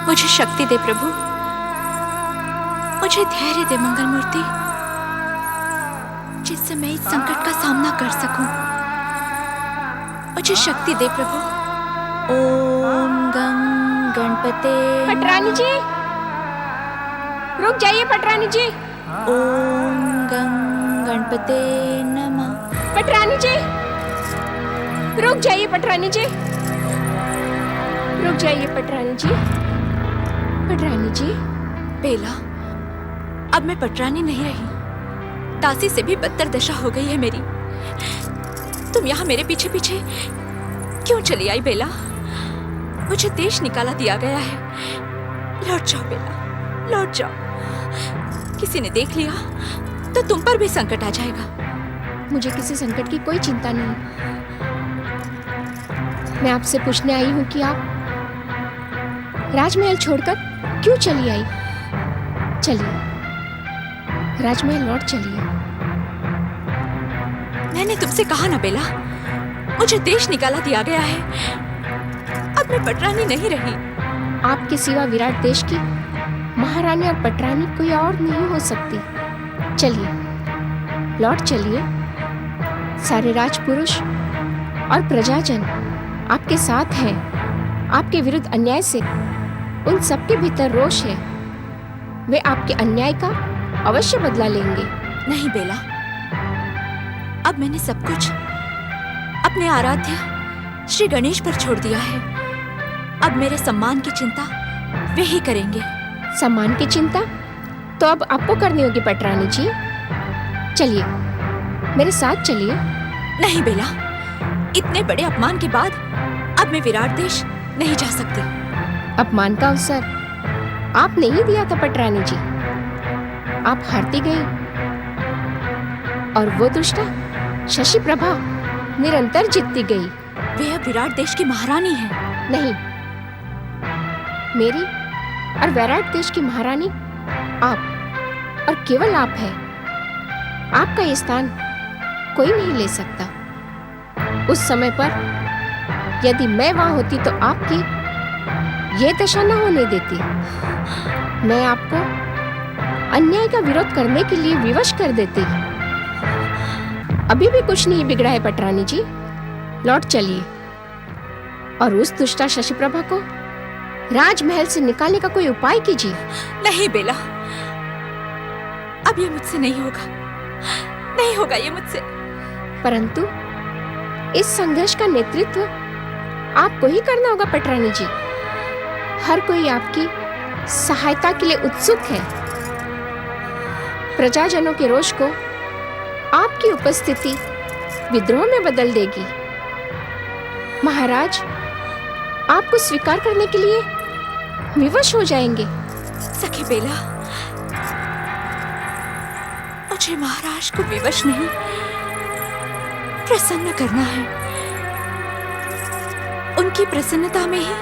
मुझे शक्ति दे प्रभु, मुझे धैर्य दे मंगल मूर्ति, जिससे मैं इस संकट का सामना कर सकूं। मुझे शक्ति दे प्रभु। ओम गं गणपते। पटरानी जी, रुक जाइए पटरानी जी। ओम गं गणपते नमः। पटरानी जी, रुक जाइए पटरानी जी, रुक जाइए पटरानी जी। पटरानी जी। बेला, अब मैं पटरानी नहीं रही, दासी से भी बदतर दशा हो गई है मेरी। तुम यहाँ मेरे पीछे पीछे क्यों चली आई बेला? मुझे देश निकाला दिया गया है। लौट जाओ बेला, लौट जाओ। किसी ने देख लिया तो तुम पर भी संकट आ जाएगा। मुझे किसी संकट की कोई चिंता नहीं। मैं आपसे पूछने आई हूँ कि आप राजमहल छोड़कर क्यों चली आई? चलिए, राजमहल लौट चलिए। मैंने तुमसे कहा ना बेला, मुझे देश निकाला दिया गया है। अब मैं पटरानी नहीं रही। आपके सिवा विराट देश की महारानी और पटरानी कोई और नहीं हो सकती। चलिए, लौट चलिए। सारे राजपुरुष और प्रजाजन आपके साथ हैं। आपके विरुद्ध अन्याय से उन सबके भीतर रोष है। वे आपके अन्याय का अवश्य बदला लेंगे। नहीं बेला, अब मैंने सब कुछ अपने आराध्य श्री गणेश पर छोड़ दिया है। अब मेरे सम्मान की चिंता वे ही करेंगे। सम्मान की चिंता तो अब आपको करनी होगी पटरानी जी। चलिए, मेरे साथ चलिए। नहीं बेला, इतने बड़े अपमान के बाद अब मैं विराट देश नहीं जा सकती। अपमान का अवसर आपने ही दिया था पटरानी जी। आप हारती गई और वो दुष्टा शशि प्रभा निरंतर जीतती गई। वे अब विराट देश की महारानी है। नहीं, मेरी और विराट देश की महारानी आप, और केवल आप हैं। आपका ये स्थान कोई नहीं ले सकता। उस समय पर यदि मैं वहां होती तो आपकी ये दशा न होने देती। मैं आपको अन्याय का विरोध करने के लिए विवश कर देती। अभी भी कुछ नहीं बिगड़ा है पटरानी जी। लौट चलिए और उस दुष्टा शशि प्रभा को राजमहल से निकालने का कोई उपाय कीजिए। नहीं बेला, अब ये मुझसे नहीं होगा, नहीं होगा ये मुझसे। परंतु इस संघर्ष का नेतृत्व आपको ही करना होगा पटरानी जी। हर कोई आपकी सहायता के लिए उत्सुक है। प्रजाजनों के रोष को आपकी उपस्थिति विद्रोह में बदल देगी। महाराज आपको स्वीकार करने के लिए विवश हो जाएंगे। सखी बेला, मुझे महाराज को विवश नहीं, प्रसन्न करना है। उनकी प्रसन्नता में ही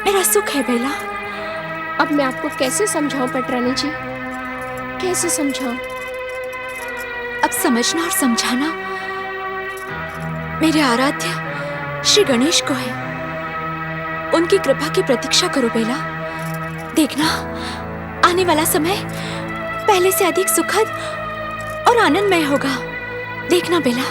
मेरा सुख है बेला। अब मैं आपको कैसे समझाऊं पटरानी जी, कैसे समझाऊं? अब समझना और समझाना मेरे आराध्य श्री गणेश को है। उनकी कृपा की प्रतीक्षा करो बेला। देखना, आने वाला समय पहले से अधिक सुखद और आनंदमय होगा। देखना बेला।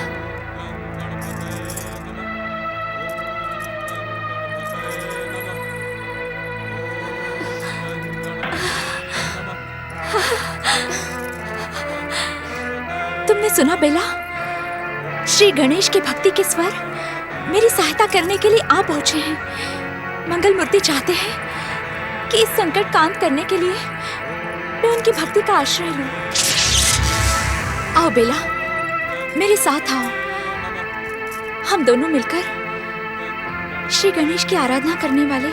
तुमने सुना बेला? श्री गणेश की भक्ति के स्वर मेरी सहायता करने के लिए आ पहुंचे हैं। मंगल मूर्ति चाहते हैं कि इस संकट का अंत करने के लिए मैं उनकी भक्ति का आश्रय लूं। आओ बेला, मेरे साथ आओ। हम दोनों मिलकर श्री गणेश की आराधना करने वाले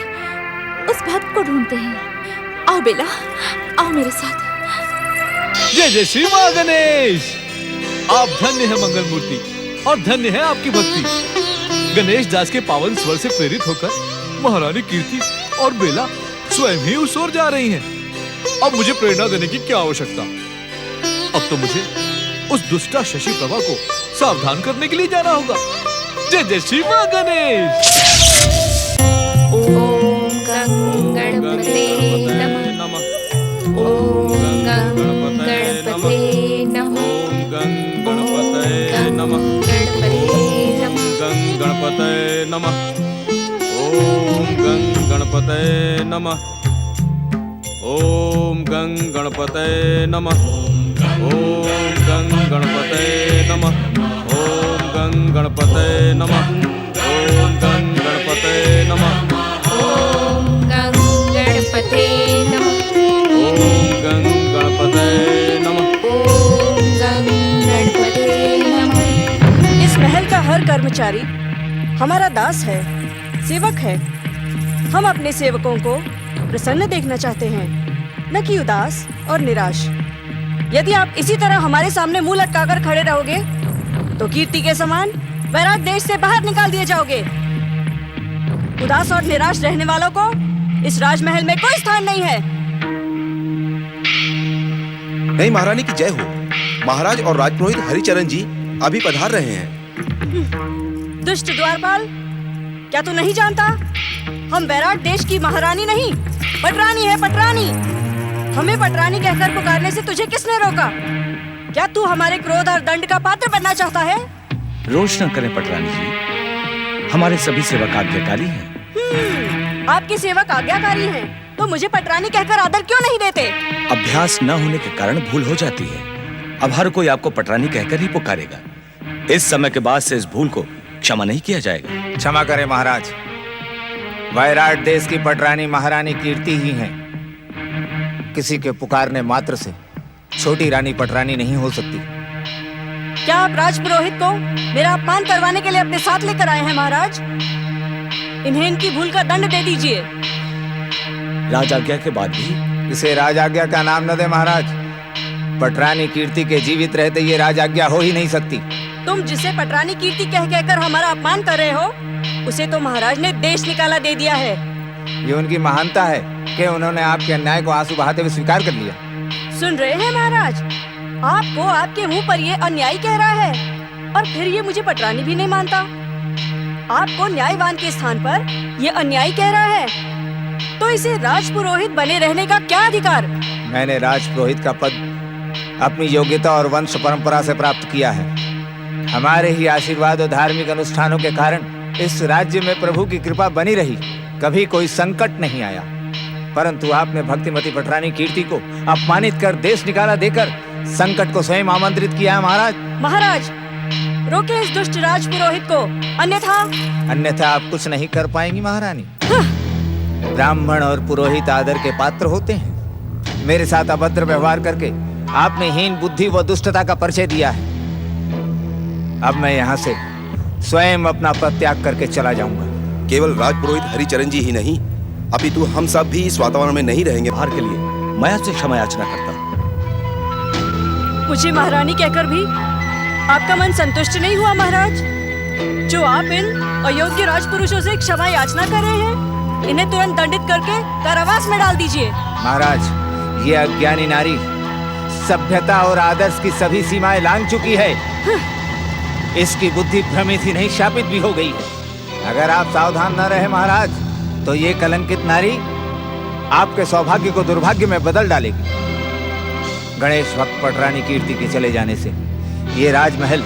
उस भक्त को ढूंढते हैं। आओ बेला, आओ मेरे साथ। जय जय श्री मां गणेश। आप धन्य है मंगल मूर्ति और धन्य है आपकी भक्ति। गणेश दास के पावन स्वर से प्रेरित होकर महारानी कीर्ति और बेला स्वयं ही उस ओर जा रही हैं। अब मुझे प्रेरणा देने की क्या आवश्यकता? अब तो मुझे उस दुष्टा शशि प्रभा को सावधान करने के लिए जाना होगा। जय जय श्री मां गणेश। ओम गं नमः। ओम गं गणपतये नमः। ओम गं गणपतये नमः। ओम गं गणपतये नमः। ओम गं गणपतये नमः। ओम गं गणपतये नमः। ओम गं गणपते नमः। ओम गं गणपतये नमः। ओम गं गणपते नमः। इस महल का हर कर्मचारी हमारा दास है, सेवक है। हम अपने सेवकों को प्रसन्न देखना चाहते हैं, न कि उदास और निराश। यदि आप इसी तरह हमारे सामने मुंह लटकाकर खड़े रहोगे तो कीर्ति के समान वैराट देश से बाहर निकाल दिए जाओगे। उदास और निराश रहने वालों को इस राजमहल में कोई स्थान नहीं है। नहीं, महारानी की जय हो। महाराज और राजपुरोहित हरिचरण जी अभी पधार रहे हैं। दुष्ट द्वारपाल, क्या तू नहीं जानता? हम वैराट देश की महारानी नहीं, पटरानी है, पटरानी। हमें पटरानी कहकर पुकारने से तुझे किसने रोका? क्या तू हमारे क्रोध और दंड का पात्र बनना चाहता है? रोष न करें पटरानी जी, हमारे सभी सेवक आज्ञाकारी हैं। आपके सेवक आज्ञाकारी हैं, तो मुझे पटरानी कहकर आदर क्यों नहीं देते? अभ्यास न होने के कारण भूल हो जाती है। अब हर कोई आपको पटरानी कहकर ही पुकारेगा। इस समय के बाद से इस भूल को क्षमा नहीं किया जाएगा। क्षमा करें महाराज, वैराट देश की पटरानी महारानी कीर्ति ही हैं। किसी के पुकारने मात्र से छोटी रानी पटरानी नहीं हो सकती। क्या आप राजपुरोहित को मेरा अपमान करवाने के लिए अपने साथ लेकर आए हैं महाराज? इन्हें इनकी भूल का दंड दे दीजिए। राज आज्ञा के बाद भी इसे राज आज्ञा का नाम न दे महाराज। पटरानी कीर्ति के जीवित रहते ये राज आज्ञा हो ही नहीं सकती। तुम जिसे पटरानी कीर्ति कह कहकर हमारा अपमान कर रहे हो, उसे तो महाराज ने देश निकाला दे दिया है। ये उनकी महानता है कि उन्होंने आपके अन्याय को आंसू बहाते हुए स्वीकार कर लिया। सुन रहे हैं महाराज, आपको आपके मुंह पर ये अन्यायी कह रहा है और फिर ये मुझे पटरानी भी नहीं मानता। आपको न्यायवान के स्थान पर ये अन्यायी कह रहा है, तो इसे राजपुरोहित बने रहने का क्या अधिकार? मैंने राजपुरोहित का पद अपनी योग्यता और वंश परंपरा से प्राप्त किया है। हमारे ही आशीर्वाद और धार्मिक अनुष्ठानों के कारण इस राज्य में प्रभु की कृपा बनी रही, कभी कोई संकट नहीं आया। परंतु आपने भक्तिमती पटरानी कीर्ति को अपमानित कर देश निकाला देकर संकट को स्वयं आमंत्रित किया है महाराज। महाराज, रोके इस दुष्ट राजपुरोहित को, अन्यथा आप कुछ नहीं कर पाएंगी महारानी। ब्राह्मण और पुरोहित आदर के पात्र होते हैं। मेरे साथ अभद्र व्यवहार करके आपने हीन बुद्धि व दुष्टता का परिचय दिया है। अब मैं यहाँ से स्वयं अपना पद त्याग करके चला जाऊंगा। केवल राजपुरोहित हरिचरण जी ही नहीं, अपितु हम सब भी इस वातावरण में नहीं रहेंगे। भार के लिए मैं आपसे क्षमा याचना करता हूँ। मुझे महारानी कहकर भी आपका मन संतुष्ट नहीं हुआ महाराज? जो आप इन अयोग्य राजपुरुषों से क्षमा याचना कर रहे हैं, इन्हें तुरंत दंडित करके कारावास में डाल दीजिए। महाराज, ये अज्ञानी नारी सभ्यता और आदर्श की सभी सीमाएं लांघ चुकी है। इसकी बुद्धि भ्रमित ही नहीं शापित भी हो गई है। अगर आप सावधान न रहे महाराज, तो ये कलंकित नारी आपके सौभाग्य को दुर्भाग्य में बदल डालेगी। गणेश भक्त पटरानी कीर्ति के चले जाने से ये राजमहल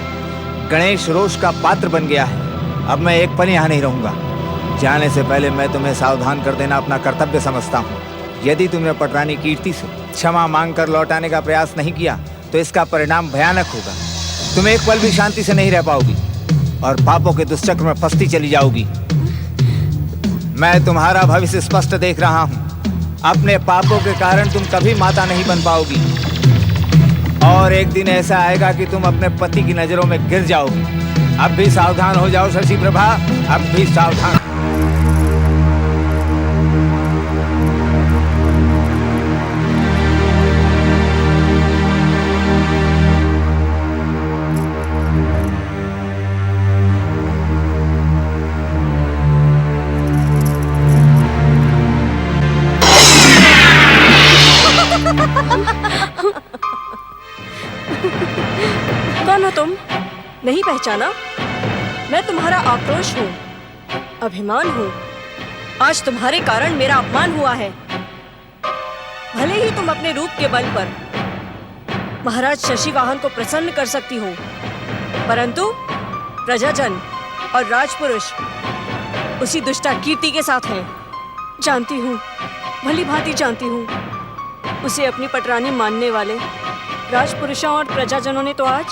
गणेश रोष का पात्र बन गया है। अब मैं एक पल यहाँ नहीं रहूंगा। जाने से पहले मैं तुम्हें सावधान कर देना अपना कर्तव्य समझता हूँ। यदि तुमने पटरानी कीर्ति से क्षमा मांगकर लौटाने का प्रयास नहीं किया, तो इसका परिणाम भयानक होगा। तुम एक पल भी शांति से नहीं रह पाओगी और पापों के दुष्चक्र में फंसती चली जाओगी। मैं तुम्हारा भविष्य स्पष्ट देख रहा हूँ। अपने पापों के कारण तुम कभी माता नहीं बन पाओगी और एक दिन ऐसा आएगा कि तुम अपने पति की नजरों में गिर जाओगी। अब भी सावधान हो जाओ शशि प्रभा, अब भी सावधान। कौन हो तुम? नहीं पहचाना? मैं तुम्हारा आक्रोश हूँ, अभिमान हूँ। आज तुम्हारे कारण मेरा अपमान हुआ है। भले ही तुम अपने रूप के बल पर महाराज शशिवाहन को प्रसन्न कर सकती हो, परंतु प्रजाजन और राजपुरुष उसी दुष्टा कीर्ति के साथ है। जानती हूँ, भली भांति जानती हूँ। उसे अपनी पटरानी मानने वाले राजपुरुषों और प्रजाजनों ने तो आज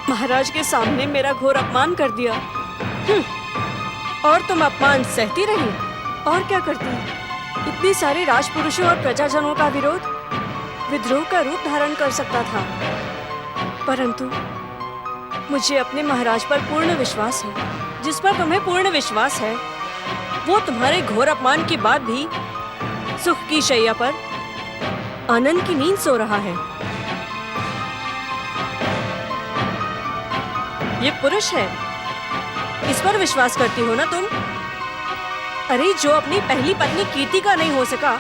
महाराज के सामने मेरा घोर अपमान कर दिया। और तुम अपमान सहती रही? और क्या करती? इतने सारे राजपुरुषों और प्रजाजनों का विरोध विद्रोह का रूप धारण कर सकता था, परंतु मुझे अपने महाराज पर पूर्ण विश्वास है। जिस पर तुम्हें पूर्ण विश्वास है, वो तुम्हारे घोर अपमान के बाद भी सुख की शैया पर आनंद की नींद सो रहा है। ये पुरुष है, इस पर विश्वास करती हो ना तुम? अरे जो अपनी पहली पत्नी कीर्ति का नहीं हो सका,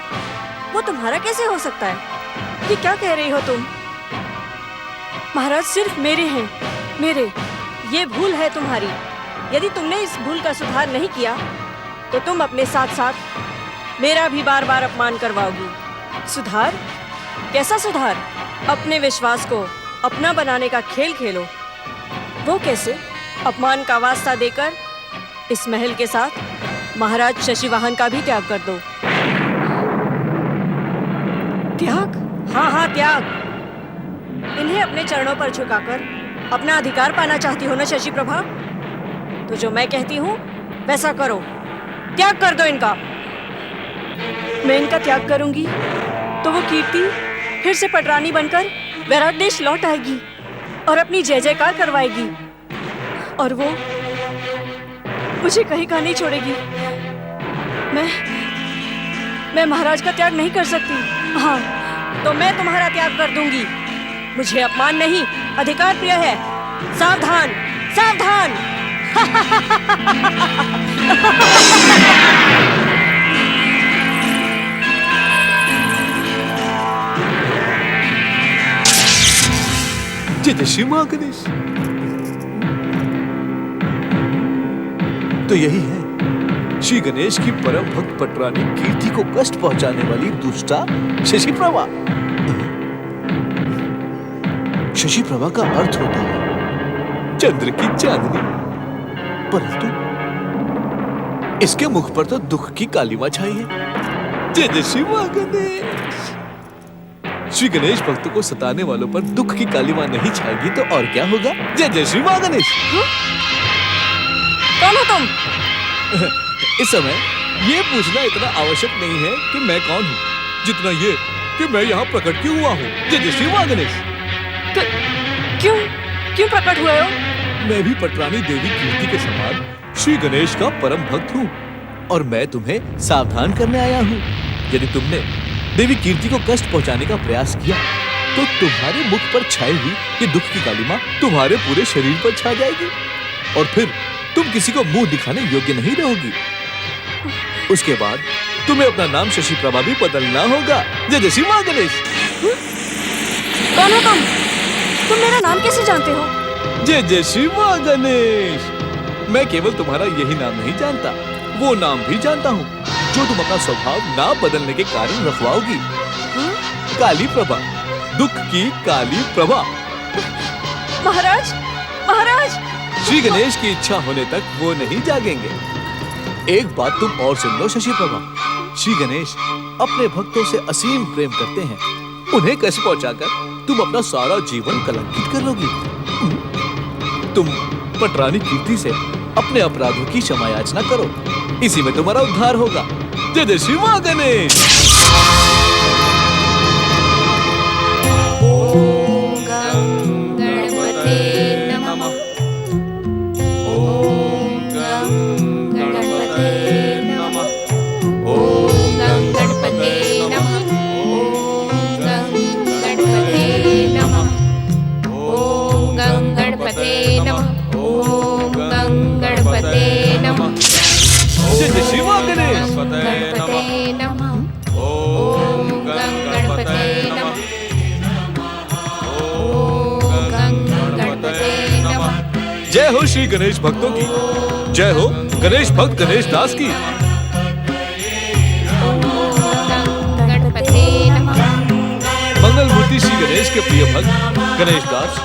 वो तुम्हारा कैसे हो सकता है? ये क्या कह रही हो तुम? महाराज सिर्फ मेरे हैं, मेरे। ये भूल है तुम्हारी। यदि तुमने इस भूल का सुधार नहीं किया, तो तुम अपने साथ साथ मेरा भी बार बार अपमान करवाओगी। सुधार? कैसा सुधार? अपने विश्वास को अपना बनाने का खेल खेलो। वो कैसे? अपमान का वास्ता देकर इस महल के साथ महाराज शशिवाहन का भी त्याग कर दो। त्याग? हाँ हाँ, त्याग। इन्हें अपने चरणों पर झुकाकर अपना अधिकार पाना चाहती हो ना शशि प्रभा? तो जो मैं कहती हूँ वैसा करो। त्याग कर दो इनका। मैं इनका त्याग करूंगी तो वो कीर्ति फिर से पटरानी बनकर विराट देश लौट आएगी और अपनी जय जयकार करवाएगी, और वो मुझे कहीं का नहीं छोड़ेगी। मैं महाराज का त्याग नहीं कर सकती। हाँ, तो मैं तुम्हारा त्याग कर दूंगी। मुझे अपमान नहीं, अधिकार प्रिय है। सावधान, सावधान। जय श्री मां गणेश। तो यही है श्री गणेश की परम भक्त पटरानी कीर्ति को कष्ट पहुंचाने वाली दुष्टा शशि प्रभा। शशि प्रभा का अर्थ होता है चंद्र की चांदनी, परंतु इसके मुख पर तो दुख की कालिमा छाई है। जय श्री मां गणेश। श्री गणेश भक्तों को सताने वालों पर दुख की कालिमा नहीं छाएगी तो और क्या होगा? जय श्री मां गणेश। कौन हो तुम? इस समय ये पूछना इतना आवश्यक नहीं है कि मैं कौन हूँ, जितना ये कि मैं यहाँ प्रकट क्यों हुआ हूँ। जय श्री मां गणेश। क्यों प्रकट हुए हो? मैं भी पटरानी देवी कीर्ति के समान श्री गणेश का परम भक्त हूँ, और मैं तुम्हें सावधान करने आया हूँ। यदि तुमने देवी कीर्ति को कष्ट पहुंचाने का प्रयास किया, तो तुम्हारे मुख पर छाई हुई ये दुख की कालिमा तुम्हारे पूरे शरीर पर छा जाएगी, और फिर तुम किसी को मुंह दिखाने योग्य नहीं रहोगी। उसके बाद तुम्हें अपना नाम शशि प्रभा भी बदलना होगा। जय श्री मां गणेश। कौन हो तुम? तुम मेरा नाम कैसे जानते हो? जय श्री मां गणेश। मैं केवल तुम्हारा यही नाम नहीं जानता, वो नाम भी जानता हूँ जो तुम अपना स्वभाव ना बदलने के कारण रखवाओगी। काली प्रभा, दुख की काली प्रभा। महाराज, महाराज। श्री गणेश की इच्छा होने तक वो नहीं जागेंगे। एक बात तुम और सुन लो शशि प्रभा, श्री गणेश अपने भक्तों से असीम प्रेम करते हैं। उन्हें कष्ट पहुंचाकर तुम अपना सारा जीवन कलंकित कर लोगी। तुम पटरानी कीर्ति से अपने अपराधों की क्षमा याचना करो, इसी में तुम्हारा उद्धार होगा। जय श्री मां गणेश। जय श्री मां गणेश। जय हो श्री गणेश भक्तों की, जय हो गणेश भक्त गणेश दास की। मंगल मूर्ति श्री गणेश के प्रिय भक्त गणेश दास,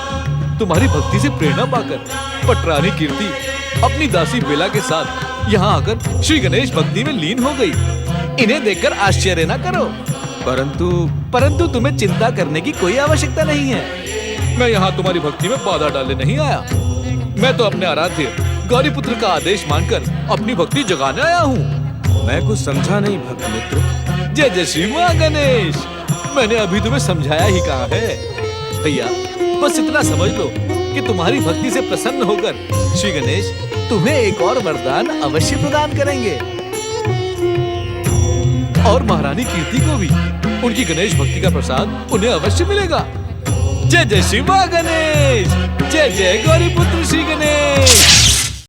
तुम्हारी भक्ति से प्रेरणा पाकर पटरानी कीर्ति अपनी दासी बेला के साथ यहाँ आकर श्री गणेश भक्ति में लीन हो गई। इन्हें देखकर आश्चर्य न करो। परंतु तुम्हें चिंता करने की कोई आवश्यकता नहीं है। मैं यहाँ तुम्हारी भक्ति में बाधा डालने नहीं आया। मैं तो अपने आराध्य गौरीपुत्र का आदेश मानकर अपनी भक्ति जगाने आया हूँ। मैं कुछ समझा नहीं भक्त मित्र। जय जय श्री माँ गणेश। मैंने अभी तुम्हें समझाया ही कहा है। भैया बस इतना समझ लो कि तुम्हारी भक्ति से प्रसन्न होकर श्री गणेश तुम्हें एक और वरदान अवश्य प्रदान करेंगे, और महारानी कीर्ति को भी उनकी गणेश भक्ति का प्रसाद उन्हें अवश्य मिलेगा। जय जय श्री माँ गणेश। जय जय गौरीपुत्र श्री गणेश।